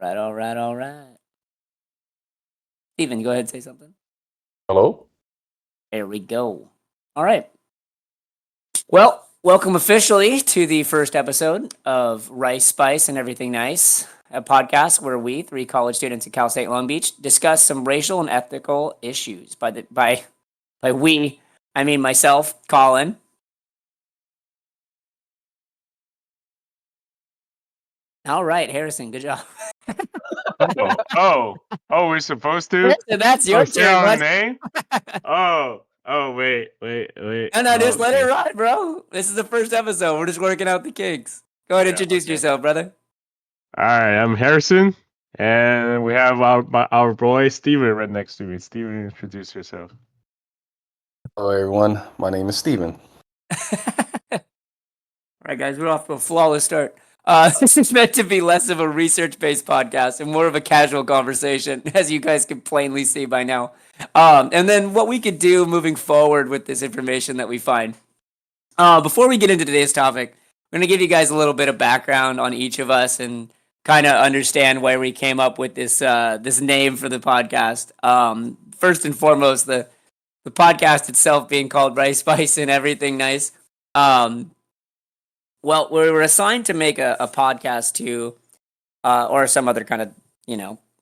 right, all right, all right. Steven, go ahead and say something. Hello? There we go. All right. Well, welcome officially to the first episode of Rice, Spice, and Everything Nice, a podcast where we, three college students at Cal State Long Beach, discuss some racial and ethical issues. By we, I mean myself, Colin. All right, Harrison, good job. We're supposed to? Harrison, that's your Say turn, our bud. name? Wait. No, just let it Okay. ride, bro. This is the first episode. We're just working out the kinks. Go ahead and introduce Okay. yourself, brother. All right, I'm Harrison, and we have our boy Steven right next to me. Steven, introduce yourself. Hello, everyone. My name is Steven. All right, guys, we're off to a flawless start. This is meant to be less of a research-based podcast and more of a casual conversation, as you guys can plainly see by now. And then what we could do moving forward with this information that we find. Before we get into today's topic, I'm going to give you guys a little bit of background on each of us and kind of understand where we came up with this name for the podcast. First and foremost, the podcast itself being called Rice, Spice, and Everything Nice. Well, we were assigned to make a podcast to, or some other kind of,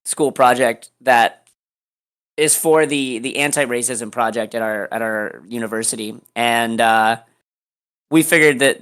school project that is for the anti-racism project at our university, and we figured that,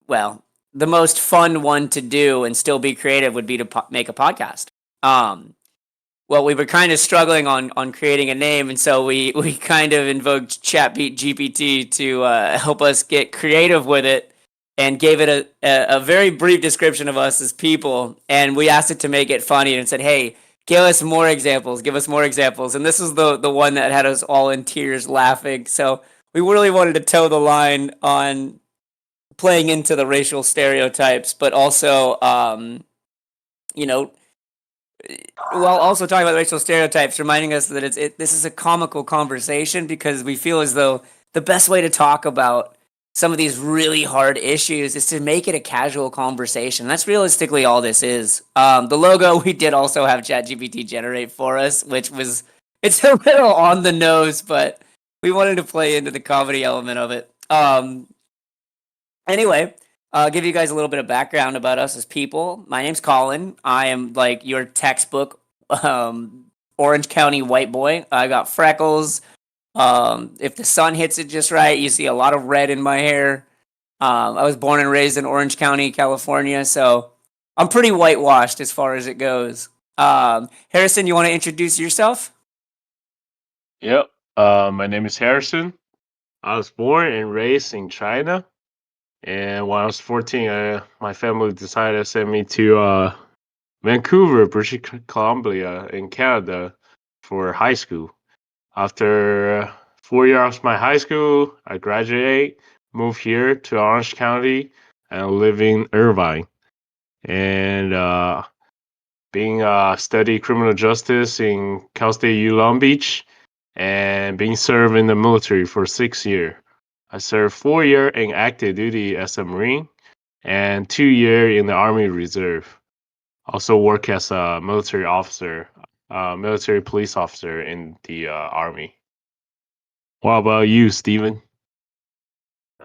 well, the most fun one to do and still be creative would be to make a podcast. Well, we were kind of struggling on creating a name, and so we kind of invoked GPT to help us get creative with it, and gave it a very brief description of us as people, and we asked it to make it funny and said, hey, give us more examples, and this is the one that had us all in tears laughing. So we really wanted to toe the line on playing into the racial stereotypes, but also, while also talking about racial stereotypes, reminding us that this is a comical conversation, because we feel as though the best way to talk about some of these really hard issues is to make it a casual conversation. That's realistically all this is. The logo we did also have ChatGPT generate for us, it's a little on the nose, but we wanted to play into the comedy element of it. Anyway, I'll give you guys a little bit of background about us as people. My name's Colin. I am like your textbook Orange County white boy. I got freckles. If the sun hits it just right, you see a lot of red in my hair. I was born and raised in Orange County, California, so I'm pretty whitewashed as far as it goes. Harrison, you want to introduce yourself? Yep. My name is Harrison. I was born and raised in China, and when I was 14, my family decided to send me to Vancouver, British Columbia, in Canada, for high school. After 4 years of my high school, I graduate, move here to Orange County, and live in Irvine. And being study criminal justice in Cal State U Long Beach, and being served in the military for 6 years. I served 4 years in active duty as a Marine and 2 years in the Army Reserve. Also work as a military officer, military police officer in the Army. What about you, Steven?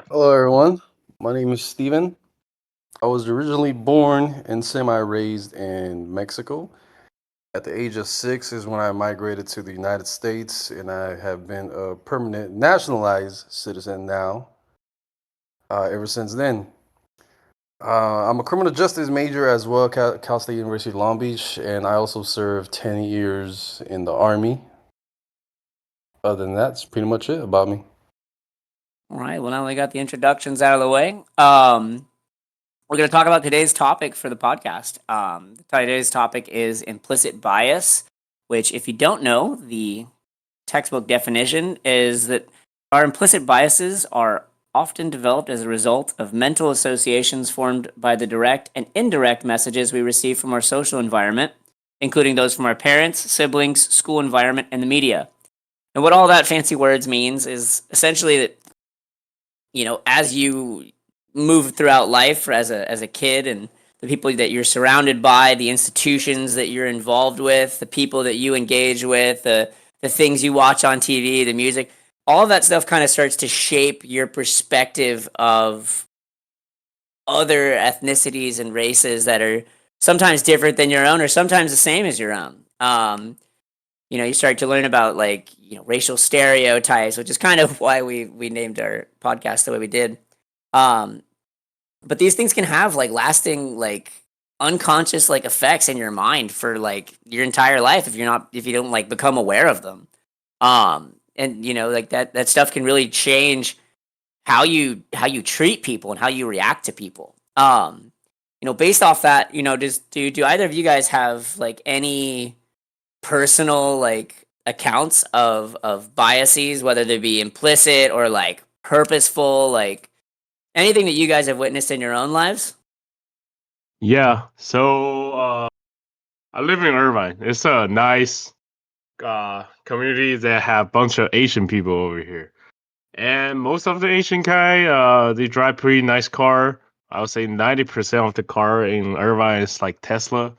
Hello, everyone. My name is Steven. I was originally born and semi-raised in Mexico. At the age of 6 is when I migrated to the United States, and I have been a permanent nationalized citizen now ever since then. I'm a criminal justice major as well, Cal State University Long Beach, and I also served 10 years in the Army. Other than that, that's pretty much it about me. All right. Well, now we got the introductions out of the way. We're going to talk about today's topic for the podcast. Today's topic is implicit bias, which, if you don't know, the textbook definition is that our implicit biases are often developed as a result of mental associations formed by the direct and indirect messages we receive from our social environment, including those from our parents, siblings, school environment, and the media. And what all that fancy words means is essentially that, as you move throughout life as a kid, and the people that you're surrounded by, the institutions that you're involved with, the people that you engage with, the things you watch on TV, the music, all of that stuff kind of starts to shape your perspective of other ethnicities and races that are sometimes different than your own or sometimes the same as your own. You start to learn about like, racial stereotypes, which is kind of why we named our podcast the way we did. But these things can have like lasting, like unconscious like effects in your mind for like your entire life if you don't like become aware of them. And like that stuff can really change how you treat people and how you react to people. Based off that, do either of you guys have like any personal like accounts of biases, whether they be implicit or like purposeful, like anything that you guys have witnessed in your own lives? Yeah. So I live in Irvine. It's a nice community that have a bunch of Asian people over here. And most of the Asian guy, they drive pretty nice car. I would say 90% of the car in Irvine is like Tesla.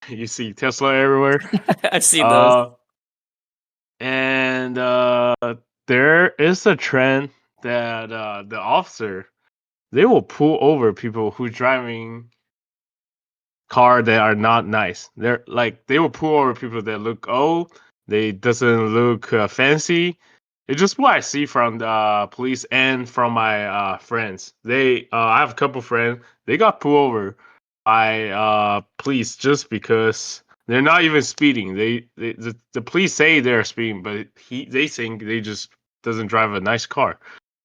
You see Tesla everywhere. I've seen those. Uh, and there is a trend that the officer, they will pull over people who driving car that are not nice. They're like they will pull over people that look old. They doesn't look fancy. It's just what I see from the police and from my friends. I have a couple friends. They got pulled over by police just because they're not even speeding. The police say they're speeding, but they think they just doesn't drive a nice car.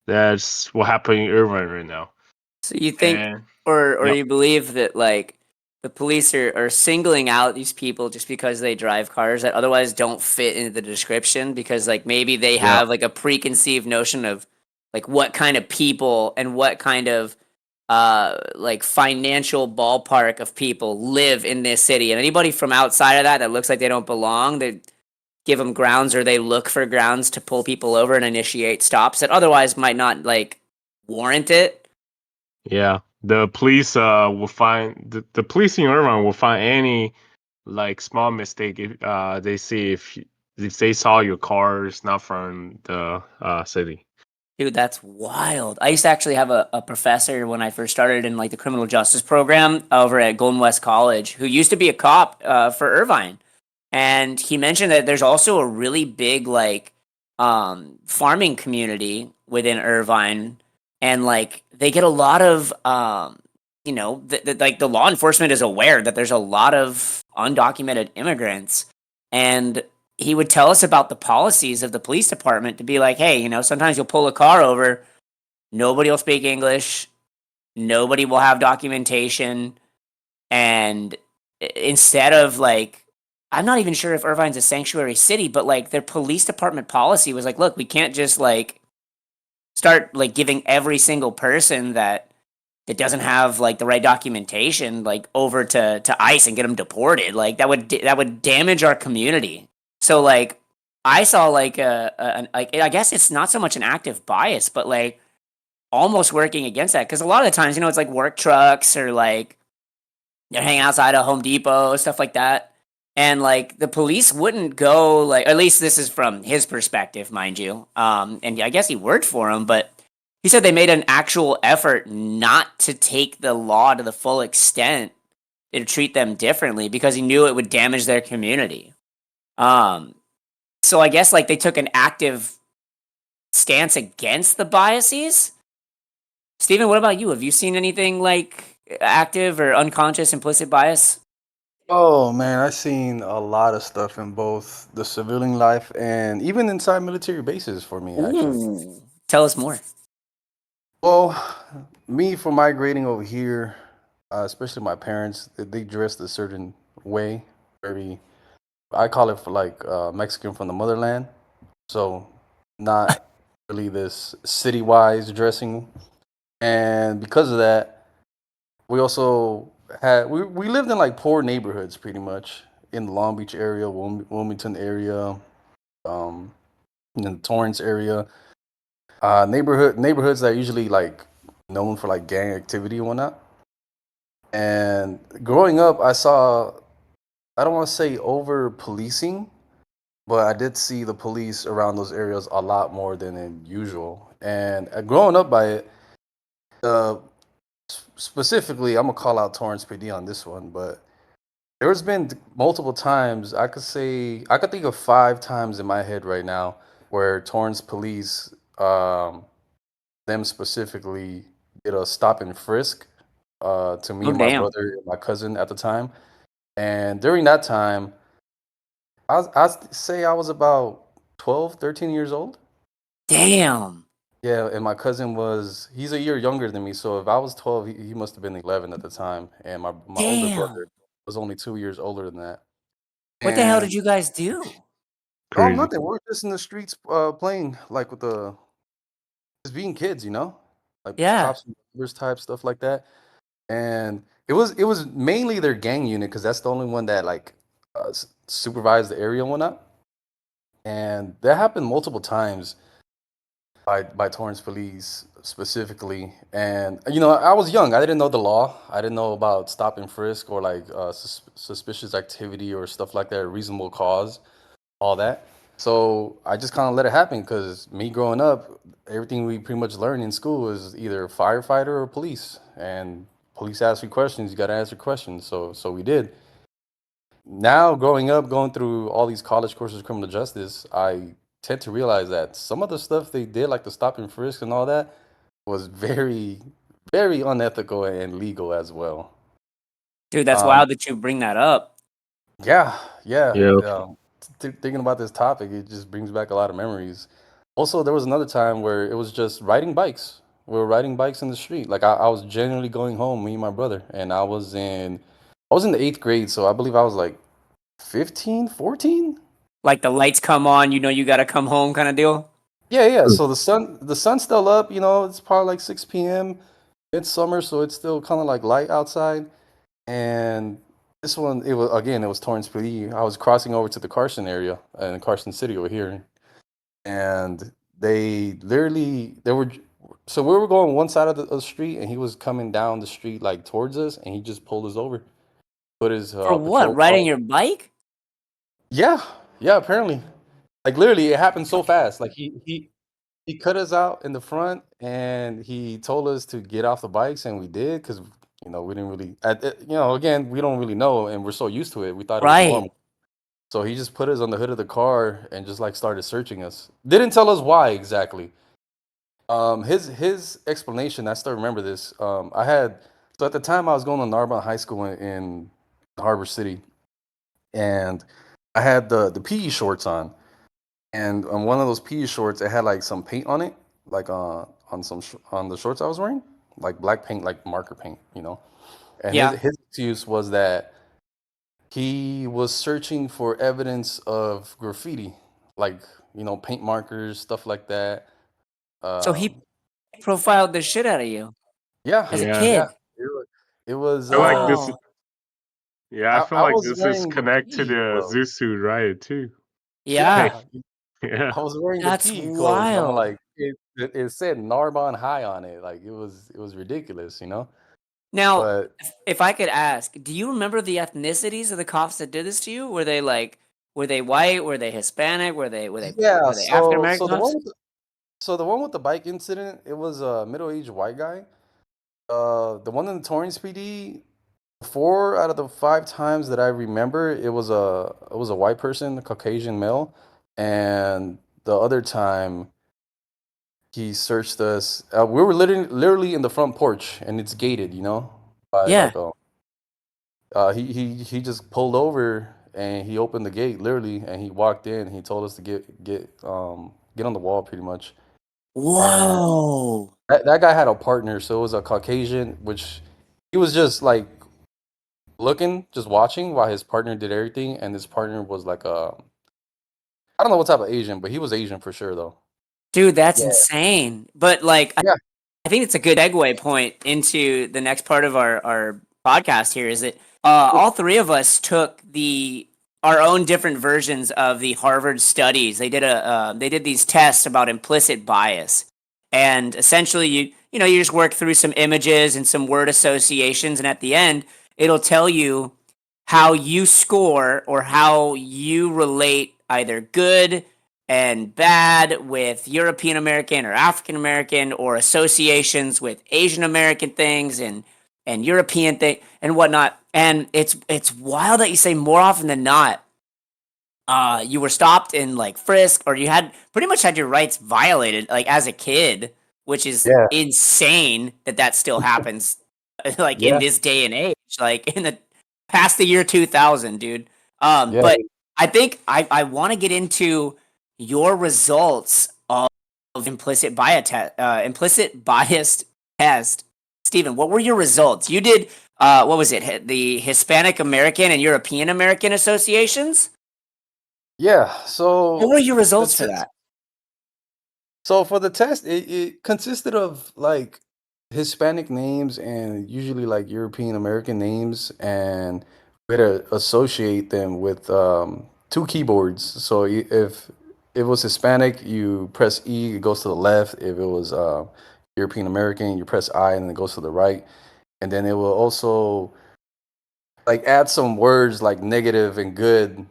That's what happened in Irvine right now. So you think, And or yep, you believe that like the police are singling out these people just because they drive cars that otherwise don't fit into the description because like maybe they yeah, have like a preconceived notion of like what kind of people and what kind of like financial ballpark of people live in this city, and anybody from outside of that looks like they don't belong, they give them grounds or they look for grounds to pull people over and initiate stops that otherwise might not like warrant it. yeah. The police will find the police in Irvine will find any like small mistake if they see if they saw your car is not from the city. Dude, that's wild. I used to actually have a professor when I first started in like the criminal justice program over at Golden West College who used to be a cop for Irvine. And he mentioned that there's also a really big like farming community within Irvine. And like they get a lot of like the law enforcement is aware that there's a lot of undocumented immigrants. And he would tell us about the policies of the police department to be like, hey, sometimes you'll pull a car over, nobody will speak English, nobody will have documentation, and instead of like, I'm not even sure if Irvine's a sanctuary city, but like their police department policy was like, look, we can't just like start like giving every single person that doesn't have like the right documentation like over to ICE and get them deported. Like that would damage our community. So like I saw like like I guess it's not so much an active bias, but like almost working against that because a lot of the times it's like work trucks or like they're hanging outside of Home Depot stuff like that. And like the police wouldn't go like, at least this is from his perspective, mind you. And I guess he worked for him, but he said they made an actual effort not to take the law to the full extent and treat them differently because he knew it would damage their community. Um, so I guess like they took an active stance against the biases. Steven, what about you? Have you seen anything like active or unconscious implicit bias? Oh man, I've seen a lot of stuff in both the civilian life and even inside military bases for me, actually. Ooh. Tell us more. Well, me for migrating over here, especially my parents, they dressed a certain way, very, I call it for like Mexican from the motherland. So not really this city-wise dressing. And because of that, we also we lived in like poor neighborhoods pretty much in the Long Beach area, Wilmington area, um, in the Torrance area. Neighborhoods that are usually like known for like gang activity and whatnot. And growing up, I saw, I don't want to say over policing, but I did see the police around those areas a lot more than in usual. And growing up by it, uh, specifically, I'm gonna call out Torrance PD on this one, but there's been multiple times, I could say, I could think of 5 times in my head right now where Torrance police, them specifically, did a stop and frisk to me Oh and my damn. brother and my cousin at the time. And during that time, I'd say I was about 12, 13 years old. Damn. Yeah, and my cousin was, he's a year younger than me. So if I was 12, he must have been 11 at the time. And my older brother Damn. was only 2 years older than that. What the hell did And you guys do? Crazy. nothing. We're just in the streets playing like with the, just being kids, like Yeah. cops and robbers type stuff like that. And it was mainly their gang unit because that's the only one that like supervised the area and whatnot. And that happened multiple times by Torrance police specifically. And I was young. I didn't know the law. I didn't know about stop and frisk or like suspicious activity or stuff like that, reasonable cause, all that. So I just kind of let it happen because me growing up, everything we pretty much learned in school was either firefighter or police. And police ask you questions, you got to answer questions. So we did. Now growing up, going through all these college courses of criminal justice, I tend to realize that some of the stuff they did, like the stop and frisk and all that, was very, very unethical and legal as well. Dude, that's Um, wild that you bring that up. yeah, yeah. Yeah. Thinking about this topic, it just brings back a lot of memories. Also, there was another time where it was just riding bikes. We were riding bikes in the street. Like I was genuinely going home, me and my brother, and I was in the 8th grade, so I believe I was like 15, 14. Like the lights come on, you know you gotta come home kind of deal. Yeah, yeah. So the sun's still up, it's probably like 6 p.m. It's summer, so it's still kind of like light outside. And this one, it was Torrance PD. I was crossing over to the Carson area in Carson City over here. And so we were going one side of the street and he was coming down the street like towards us and he just pulled us over, put his For what? patrol Riding car. your bike? Yeah, yeah, apparently. Like literally it happened so fast. Like he cut us out in the front and he told us to get off the bikes and we did because we didn't really again we don't really know and we're so used to it we thought it was Right. normal. So he just put us on the hood of the car and just like started searching us. Didn't tell us why exactly. His explanation, I still remember this. So at the time I was going to Narbonne High School in Harbor City, and I had the PE shorts on, and on one of those PE shorts it had like some paint on it, like on the shorts I was wearing, like black paint, like marker paint. And his Yeah. his excuse was that he was searching for evidence of graffiti, like paint markers, stuff like that. So he Um, profiled the shit out of you yeah, as a Yeah. yeah. kid. It was. I feel like this. Whoa. Yeah, I I, feel I like was this is wearing the connect to PE the clothes. Zusu riot too. Yeah. Like, Yeah, yeah. I was wearing the That's PE clothes, and I'm wild. like, it said Narbonne High on it. Like it was ridiculous. Now, But if I could ask, do you remember the ethnicities of the cops that did this to you? Were they white? Were they Hispanic? yeah, Were they African so American so the one cops? with the bike incident, it was a middle-aged white guy. The one in the Torrance PD, 4 out of the 5 times that I remember, it was a white person, a Caucasian male, and the other time he searched us. We were literally in the front porch, and it's gated, by Yeah. like a. He just pulled over and he opened the gate literally, and he walked in. He told us to get on the wall pretty much, and Whoa. that guy had a partner, so it was a Caucasian, which he was just like looking, just watching while his partner did everything, and his partner was like I don't know what type of Asian, but he was Asian for sure though. Dude, that's Yeah, insane. But like yeah, I think it's a good segue point into the next part of our podcast here is that all three of us took our own different versions of the Harvard studies. They did these tests about implicit bias, and essentially you just work through some images and some word associations, and at the end, it'll tell you how you score or how you relate either good and bad with European American or African American or associations with Asian American things and European thing and whatnot. And it's wild that you say more often than not, you were stopped in like frisk or you had pretty much had your rights violated like as a kid, which is Yeah, insane that that still happens like in yeah, this day and age, like in the past the year 2000, dude. yeah. But I think I want to get into your results of implicit biased test. Steven, what were your results? You did what was it? The Hispanic American and European American associations? Yeah. What were your The results for test that? so for the test, it consisted of like Hispanic names and usually like European American names, and we had to associate them with two keyboards. So if it was Hispanic, you press E, it goes to the left. If it was European American, you press I, and it goes to the right. And then it will also like add some words like negative and good,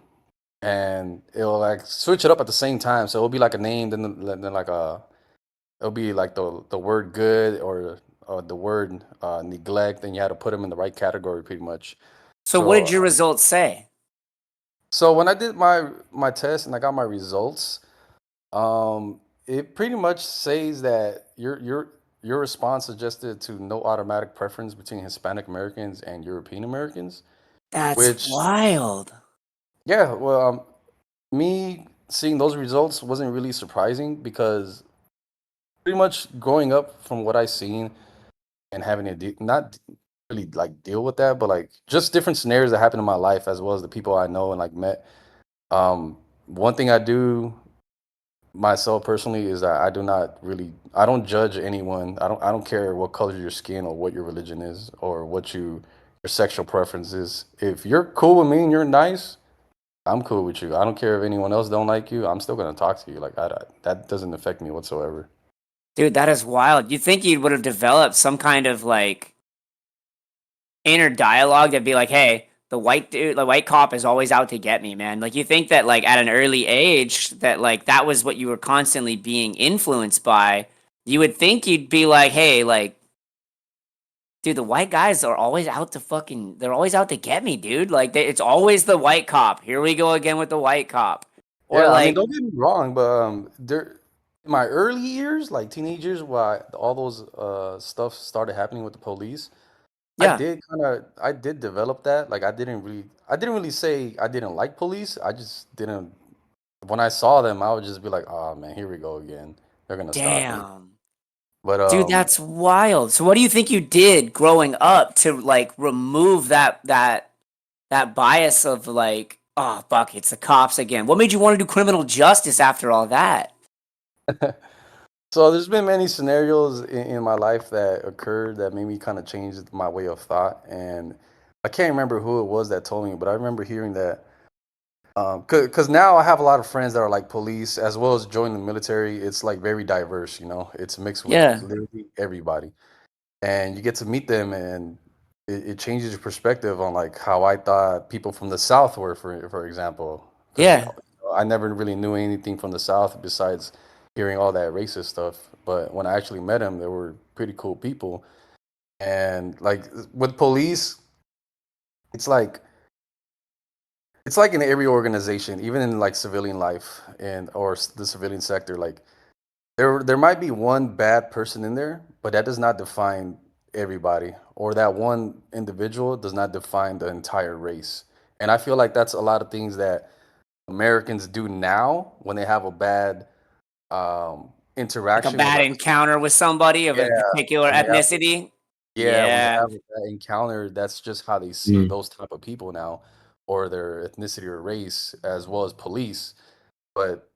and it'll like switch it up at the same time. So it'll be like a name, then like it'll be like the word good or the word neglect, and you had to put them in the right category pretty much. So what So did your results say? so when I did my test and I got my results, it pretty much says that your response suggested to no automatic preference between Hispanic Americans and European Americans, That's which wild. yeah, well, me seeing those results wasn't really surprising because pretty much growing up from what I seen and having to not really like deal with that, but like just different scenarios that happened in my life as well as the people I know and like met. One thing I do myself personally is that I don't judge anyone. I don't care what color your skin or what your religion is or what your sexual preference is. If you're cool with me and you're nice, I'm cool with you. I don't care if anyone else don't like you. I'm still gonna talk to you. Like that doesn't affect me whatsoever. Dude, that is wild. You think you would have developed some kind of like inner dialogue that'd be like, hey, the white dude, the white cop is always out to get me, man. Like you think that like at an early age that like that was what you were constantly being influenced by. You would think you'd be like, hey, like, dude, the white guys are always out to fucking they're always out to get me, dude. Like it's always the white cop. Here we go again with the white cop. Or Yeah, I mean, like, don't get me wrong, but there in my early years, like teenage years, where all those stuff started happening with the police, yeah, I did develop that. Like I didn't really say I didn't like police. I just didn't when I saw them, I would just be like, "Oh man, here we go again. They're gonna stop me." damn. But Dude, that's wild. So what do you think you did growing up to like remove that bias of like, oh fuck, it's the cops again? What made you want to do criminal justice after all that? so there's been many scenarios in my life that occurred that made me kind of change my way of thought, and I can't remember who it was that told me, but I remember hearing that. Cause now I have a lot of friends that are like police as well as join the military. It's like very diverse, you know. It's mixed with Yeah, literally everybody, and you get to meet them, and it changes your perspective on like how I thought people from the South were, for example. Because yeah, I never really knew anything from the South besides hearing all that racist stuff. But when I actually met them, they were pretty cool people. And like with police, it's like it's like in every organization, even in like civilian life and or the civilian sector, like there might be one bad person in there, but that does not define everybody, or that one individual does not define the entire race. And I feel like that's a lot of things that Americans do now when they have a bad like a interaction with bad like encounter with somebody of yeah, a particular when they have ethnicity. yeah, when they Yeah. have that encounter, that's just how they see Mm. those type of people now, or their ethnicity or race, as well as police. But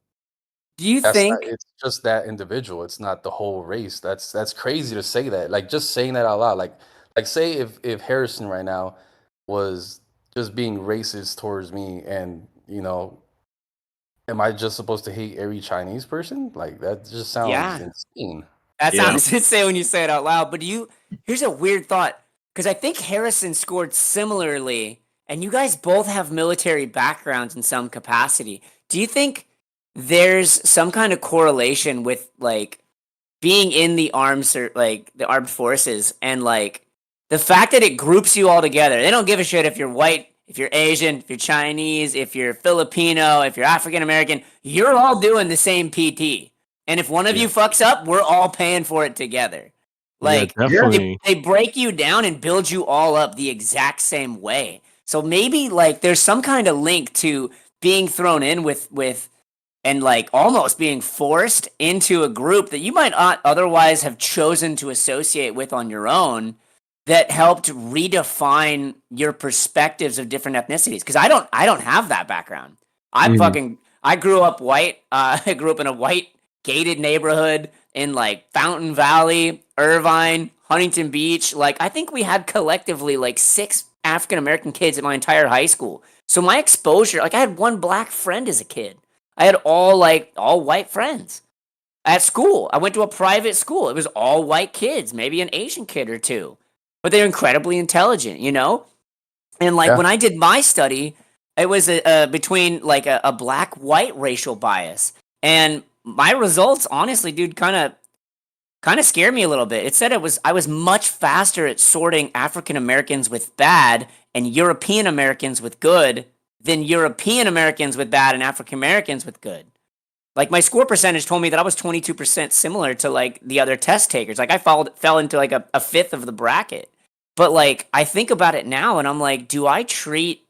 Do you that's not think? it's just that individual, it's not the whole race. That's crazy to say that. Like, just saying that out loud, like, say if Harrison right now was just being racist towards me and, am I just supposed to hate every Chinese person? Like, that just sounds Yeah. insane. That Yeah. sounds insane when you say it out loud. But here's a weird thought, because I think Harrison scored similarly, and you guys both have military backgrounds in some capacity. Do you think there's some kind of correlation with like being in the like the armed forces, and like the fact that it groups you all together? They don't give a shit if you're white, if you're Asian, if you're Chinese, if you're Filipino, if you're African American. You're all doing the same PT. And if one of you Yeah. fucks up, we're all paying for it together. Yeah, Like definitely. they break you down and build you all up the exact same way. So maybe like there's some kind of link to being thrown in with and like almost being forced into a group that you might not otherwise have chosen to associate with on your own, that helped redefine your perspectives of different ethnicities. Because I don't have that background. Mhm. I grew up white. I grew up in a white gated neighborhood in like Fountain Valley, Irvine, Huntington Beach. Like I think we had collectively like 6 African American kids in my entire high school. So my exposure, like I had one black friend as a kid. I had all white friends at school. I went to a private school. It was all white kids, maybe an Asian kid or two, but they're incredibly intelligent, you know? And like Yeah. when I did my study, it was between like a black white racial bias. And my results, honestly, dude, kind of scared me a little bit. It said I was much faster at sorting African Americans with bad and European Americans with good than European Americans with bad and African Americans with good. Like my score percentage told me that I was 22% similar to like the other test takers. Like I fell into like a fifth of the bracket. But like I think about it now and I'm like, do I treat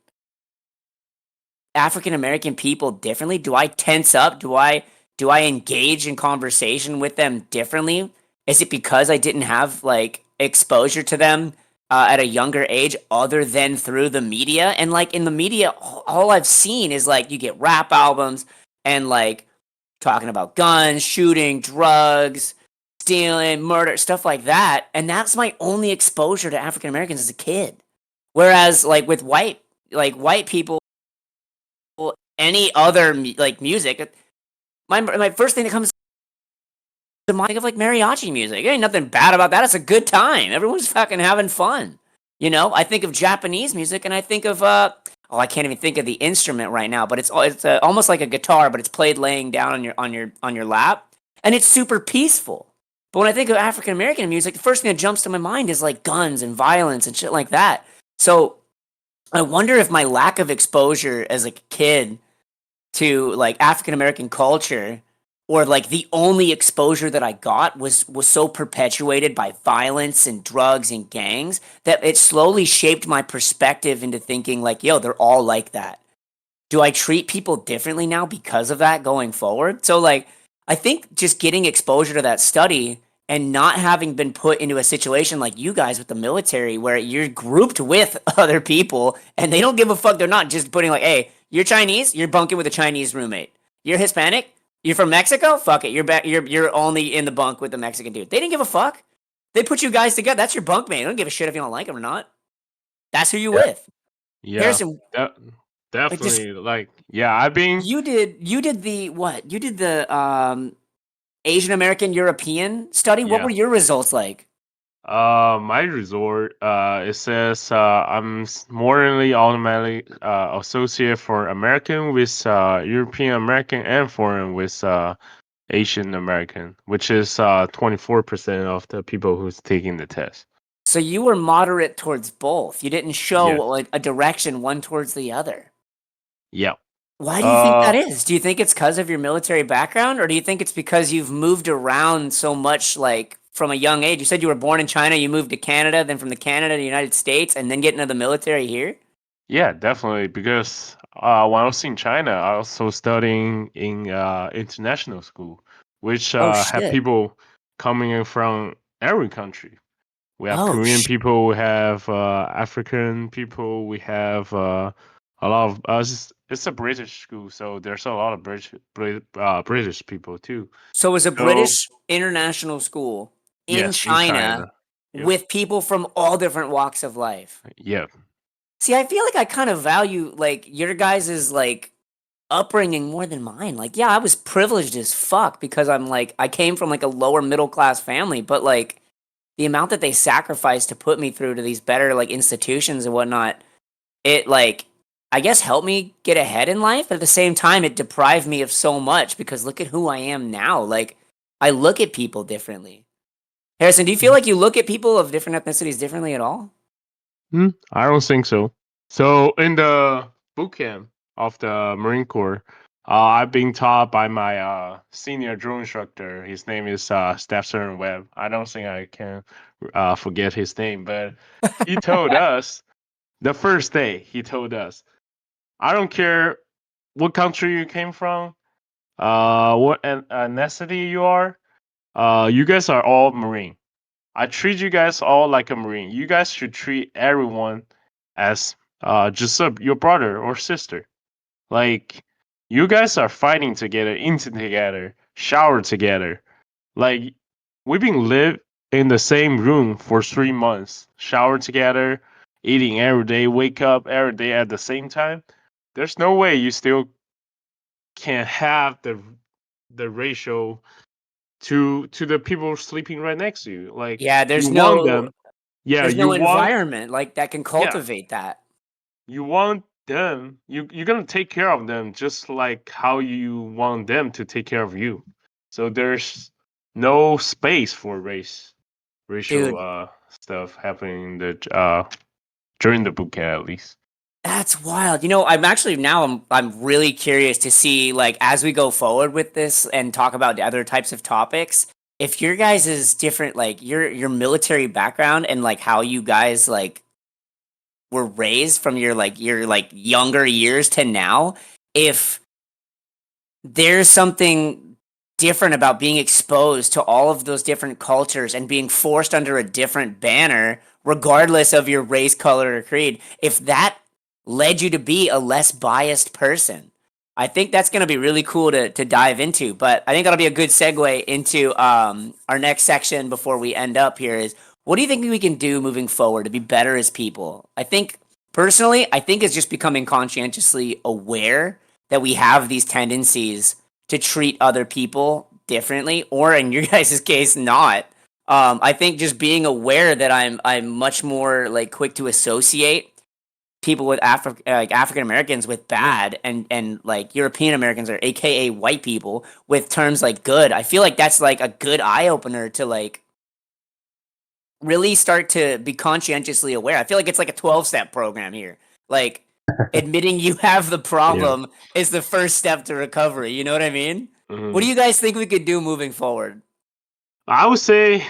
African American people differently? Do I tense up? Do I engage in conversation with them differently? Is it because I didn't have like exposure to them at a younger age, other than through the media? And like in the media, all I've seen is like you get rap albums and like talking about guns, shooting, drugs, stealing, murder, stuff like that. And that's my only exposure to African Americans as a kid. Whereas like with white people, any other like music, my first thing that comes to mind, think of like mariachi music. There ain't nothing bad about that. It's a good time. Everyone's fucking having fun. You know, I think of Japanese music and I think of oh, I can't even think of the instrument right now, but it's almost like a guitar, but it's played laying down on your lap, and it's super peaceful. But when I think of African American music, the first thing that jumps to my mind is like guns and violence and shit like that. So I wonder if my lack of exposure as a kid to like African American culture, or like the only exposure that I got was so perpetuated by violence and drugs and gangs, that it slowly shaped my perspective into thinking like, yo, they're all like that. Do I treat people differently now because of that going forward? So like I think just getting exposure to that study and not having been put into a situation like you guys with the military, where you're grouped with other people and they don't give a fuck. They're not just putting like, hey, you're Chinese, you're bunking with a Chinese roommate. You're Hispanic, you're from Mexico, fuck it. You're only in the bunk with the Mexican dude. They didn't give a fuck. They put you guys together. That's your bunk mate. They don't give a shit if you don't like him or not. That's who you Yeah. with. Yeah. Harrison, De- like this, Definitely. Like, yeah, I've been. you did the what? You did the Asian American European study. What Yeah. were your results like? My resort. It says morally automatically associate for American with European American and foreign with Asian American, which is 24% of the people who's taking the test. So you were moderate towards both. You didn't show Yes. like a direction one towards the other. Yeah. Why do you think Uh, that is? Do you think it's because of your military background, or do you think it's because you've moved around so much, like from a young age? You said you were born in China, you moved to Canada, then from the Canada to the United States, and then get into the military here? yeah, definitely. Because when I was in China, I was also studying in international school, which Oh have shit. people coming in from every country. We have Oh Korean shit. people, we have African people, we have a lot of it's a British school, so there's a lot of British people too. So it was a So British international school in yes, in China China. Yep. with people from all different walks of life. Yep. See, I feel like I kind of value like your guys' like upbringing more than mine. Like, yeah, I was privileged as fuck because I'm like, I came from like a lower middle class family, but like the amount that they sacrificed to put me through to these better like institutions and whatnot, it like, I guess helped me get ahead in life. But at the same time, it deprived me of so much because look at who I am now. Like, I look at people differently. Harrison, do you feel like you look at people of different ethnicities differently at all? I don't think so. So in the boot camp of the Marine Corps, I've been taught by my senior drill instructor. His name is Staff Sergeant Webb. I don't think I can forget his name, but he told us the first day. He told us, "I don't care what country you came from, what ethnicity you are. You guys are all Marine. I treat you guys all like a Marine. You guys should treat everyone as just your brother or sister. Like, you guys are fighting together, eating together, shower together. Like, we've been live in the same room for 3 months, shower together, eating every day, wake up every day at the same time. There's no way you still can have the ratio to the people sleeping right next to you. Like, Yeah, you want them, yeah, there's you no want, environment like that can yeah, cultivate that. you want them, you're gonna take care of them just like how you want them to take care of you. So there's no space for racial Dude, stuff happening in the during the boot camp at least. that's wild. You know, I'm actually now I'm really curious to see like as we go forward with this and talk about other types of topics, if your guys is different like your military background and like how you guys like were raised from your like younger years to now, if there's something different about being exposed to all of those different cultures and being forced under a different banner regardless of your race, color, or creed, if that led you to be a less biased person. I think that's going to be really cool to dive into. But I think that'll be a good segue into our next section before we end up here is what do you think we can do moving forward to be better as people? I think personally, I think it's just becoming conscientiously aware that we have these tendencies to treat other people differently, or in your guys' case, not. I think just being aware that I'm much more like quick to associate people with African Americans with bad and like European Americans or AKA white people with terms like good. I feel like that's like a good eye opener to like really start to be conscientiously aware. I feel like it's like a 12-step program here. Like admitting you have the Yeah. problem is the first step to recovery. You know what I mean? What do hmm you guys think we could do moving forward? I would say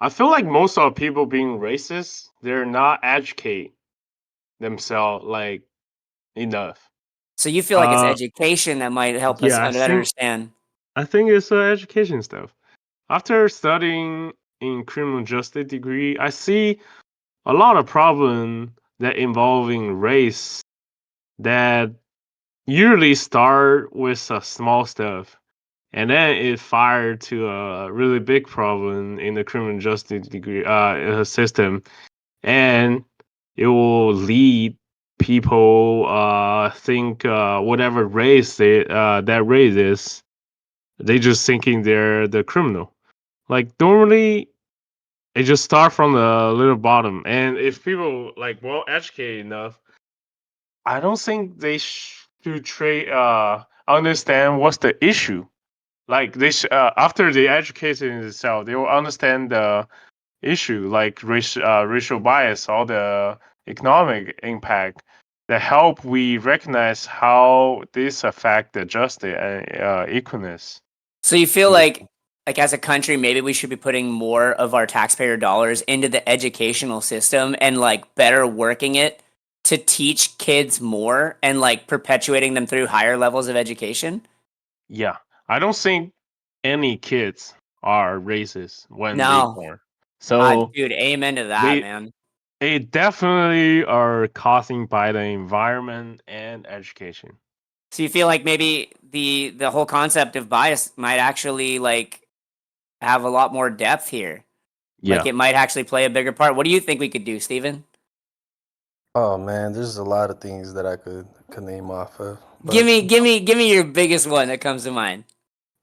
I feel like most of the people being racist, they're not educate themselves like enough. So you feel like it's Uh, education that might help us yeah, better understand. I think it's education stuff. After studying in criminal justice degree, I see a lot of problem that involving race that usually start with a small stuff and then it fired to a really big problem in the criminal justice degree system, and it will lead people think whatever race that race is, they just thinking they're the criminal. Like normally it just start from the little bottom, and if people like well educated enough, I don't think they should understand what's the issue. Like after they educate themselves, they will understand the issue, like racial bias, all the economic impact. That help we recognize how this affect the justice and equalness. So you feel like as a country, maybe we should be putting more of our taxpayer dollars into the educational system and like better working it to teach kids more and like perpetuating them through higher levels of education? Yeah, I don't think any kids are racist when they No. born. So Dude, amen to that, they man. they definitely are causing by the environment and education. So you feel like maybe the whole concept of bias might actually like have a lot more depth here. Like Yeah. it might actually play a bigger part. What do you think we could do, Steven? Oh man, there's a lot of things that I could name off of, Give but me, give me, give me your biggest one that comes to mind.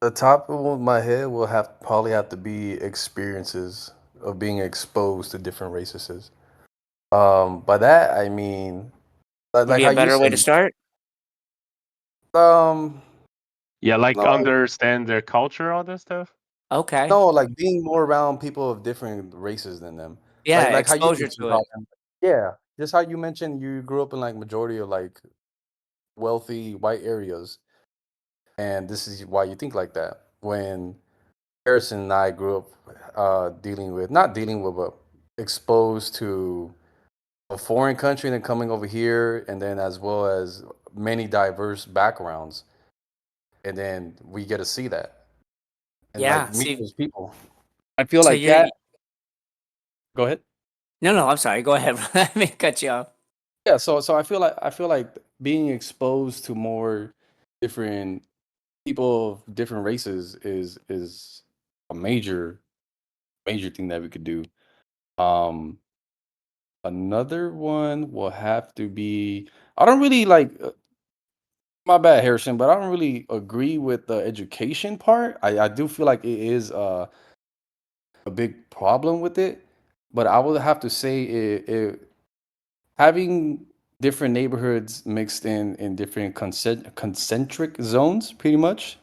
the top of my head will probably have to be experiences of being exposed to different races. By that I mean like Maybe how a you better way said, to start. um, Yeah, like no, understand their culture, all that stuff. Okay. no, like being more around people of different races than them. Yeah, Like how you exposure mentioned to it. talking. Yeah, just how you mentioned you grew up in like majority of like wealthy white areas, and this is why you think like that. When Harrison and I grew up dealing with, not dealing with, but exposed to a foreign country and then coming over here, and then as well as many diverse backgrounds, and then we get to see that and like Yeah. meet See, those people. I feel so like you're. that. Go ahead. No, no. I'm sorry. Go ahead. Let me cut you off. Yeah, so I feel like being exposed to more different people of different races is a major thing that we could do. Um, Another one will have to be, I don't really like, my bad, Harrison, but I don't really agree with the education part. I do feel like it is a big problem with it, but I would have to say it having different neighborhoods mixed in different concentric zones, pretty much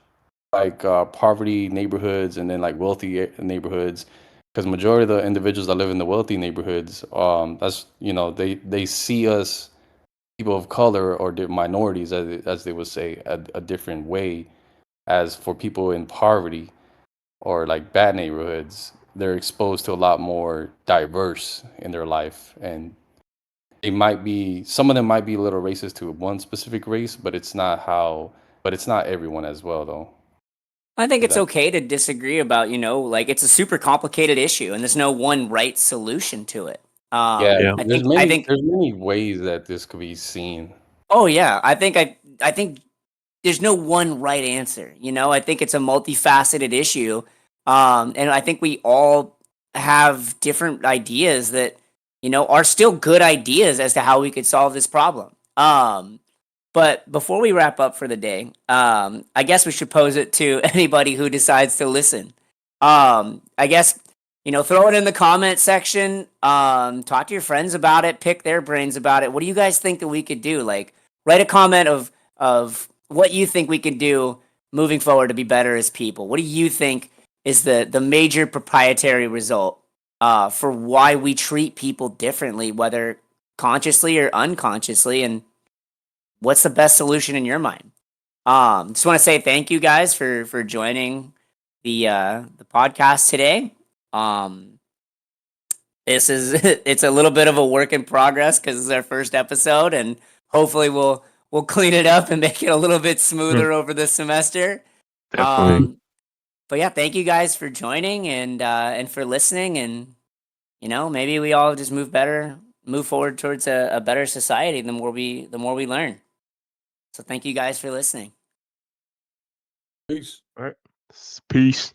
like poverty neighborhoods and then like wealthy neighborhoods, because majority of the individuals that live in the wealthy neighborhoods, that's they see us people of color or minorities, as they would say, a different way. As for people in poverty or like bad neighborhoods, they're exposed to a lot more diverse in their life, and they might be, some of them might be a little racist to one specific race, but it's not everyone as well, though. I think If it's that okay to disagree about, like it's a super complicated issue and there's no one right solution to it. Yeah, Yeah. I think, there's many ways that this could be seen. oh yeah, I think there's no one right answer. I think it's a multifaceted issue. And I think we all have different ideas that, are still good ideas as to how we could solve this problem. But before we wrap up for the day, I guess we should pose it to anybody who decides to listen. I guess, throw it in the comment section. Talk to your friends about it. Pick their brains about it. What do you guys think that we could do? Like, write a comment of what you think we can do moving forward to be better as people. What do you think is the major proprietary result for why we treat people differently, whether consciously or unconsciously, and what's the best solution in your mind? Just want to say thank you guys for joining the podcast today. Um, this is it's a little bit of a work in progress because it's our first episode, and hopefully we'll clean it up and make it a little bit Hmm, smoother over the semester. definitely. Um, but yeah, thank you guys for joining and for listening, and maybe we all just move forward towards a better society the more we learn. So thank you guys for listening. Peace. All right. Peace.